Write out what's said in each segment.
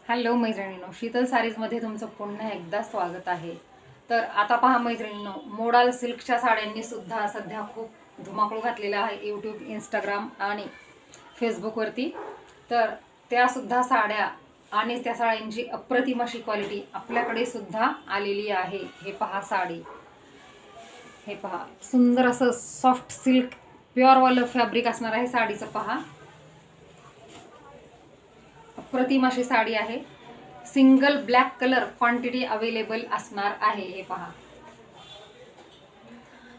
Hello मैत्रिणींनो, शीतल सारीजमध्ये तुमचं पुन्हा एकदा स्वागत आहे. तर आता पहा मैत्रिणींनो, मोडाल सिल्कच्या साड्यांनी सुद्धा सध्या खूप धुमाकूळ घातलेला आहे यूट्यूब, इंस्टाग्राम आणि फेसबुकवरती. तर त्यासुद्धा साड्या आणि त्या साड्यांची अप्रतिम अशी क्वालिटी आपल्याकडे सुद्धा आलेली आहे. हे पहा साडी, हे पहा सुंदर असं सॉफ्ट सिल्क प्युअरवालं फॅब्रिक असणार आहे साडीचं. पहा अप्रतिम अशी साडी आहे. Single black colour quantity available असणार आहे. हे पहा,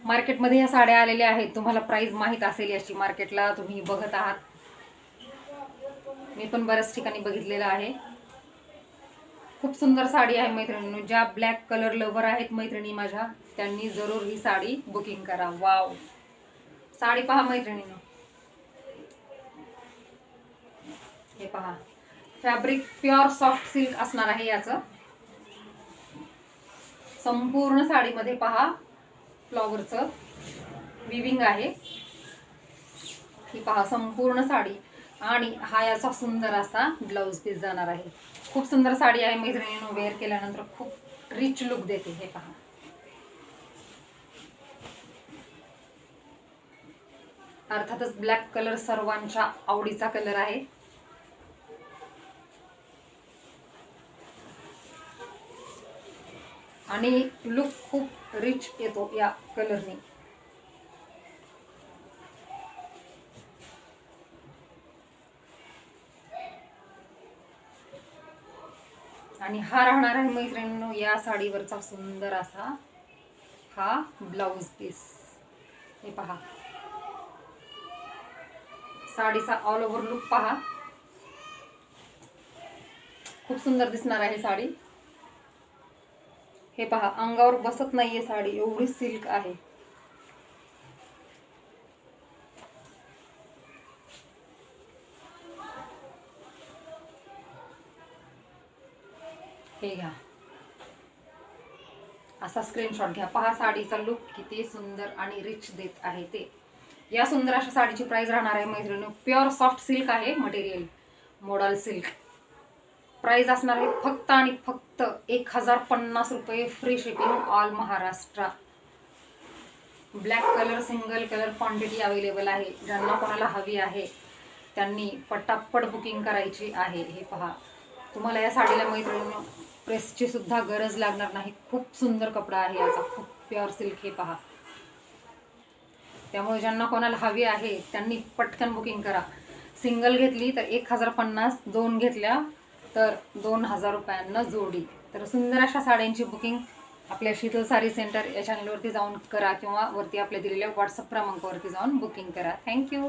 मार्केटमध्ये ह्या साड्या आलेल्या आहेत. तुम्हाला प्राइस माहीत असेल याची, मार्केटला तुम्ही बघत आहात. मी पण बऱ्याच ठिकाणी बघितलेलं आहे. खूप सुंदर साडी आहे मैत्रिणींनो. ज्या ब्लॅक कलर लवर आहेत मैत्रिणी माझ्या, त्यांनी जरूर ही साडी बुकिंग करा. वाव, साडी पहा मैत्रिणींनो, हे पहा फॅब्रिक प्युअर सॉफ्ट सिल्क असणार आहे याचं. संपूर्ण साडीमध्ये पहा फ्लॉवरचं विविंग आहे. ही पहा संपूर्ण साडी, आणि हा याचा सुंदर असा ब्लाउज पीस जाणार आहे. खूप सुंदर साडी आहे मैत्रिणींनो. वेअर केल्यानंतर खूप रिच लुक देते. हे पहा, अर्थातच ब्लॅक कलर सर्वांच्या आवडीचा कलर आहे. आणि लुक खूप रिच येतो या कलरने. आणि हा राहणार आहे मैत्रिणींनो या साडीवरचा सुंदर असा हा ब्लाउज पीस. हे पहा, साडीचा ऑल ओव्हर लुक पहा, खूप सुंदर दिसणार आहे साडी. हे पहा, अंगावर बसत नाहीये साडी, एवढी सिल्क आहे. हे घ्या, असा स्क्रीनशॉट घ्या. पहा साडीचा लुक किती सुंदर आणि रिच देत आहे ते. या सुंदर अशा साडीची प्राइस राहणार आहे मैत्रिणी. प्युअर सॉफ्ट सिल्क आहे मटेरियल, मोडाल सिल्क. प्राइस असणार आहे फक्त आणि फक्त 1050 रुपये, free shipping all Maharashtra. Black colour single colour quantity available आहे. ज्यांना कोणाला हवी आहे त्यांनी पटापट बुकिंग करायची आहे. हे पहा, तुम्हाला या साडीला मैत्रिणींनो प्रेसची सुद्धा गरज लागणार नाही. खूप सुंदर कपडा आहे याचा, खूप प्युअर सिल्क. हे पहा, त्यामुळे ज्यांना कोणाला हवी आहे त्यांनी पटकन बुकिंग करा. सिंगल घेतली तर 1050, दोन घेतल्या तर 2000 रुपयांना जोडी. तर सुंदर अशा साड्यांची बुकिंग आपल्या शीतल साडी सेंटर या चॅनलवरती जाऊन करा, किंवा वरती आपल्या दिलेल्या व्हॉट्सअप क्रमांकावरती जाऊन बुकिंग करा. थँक्यू.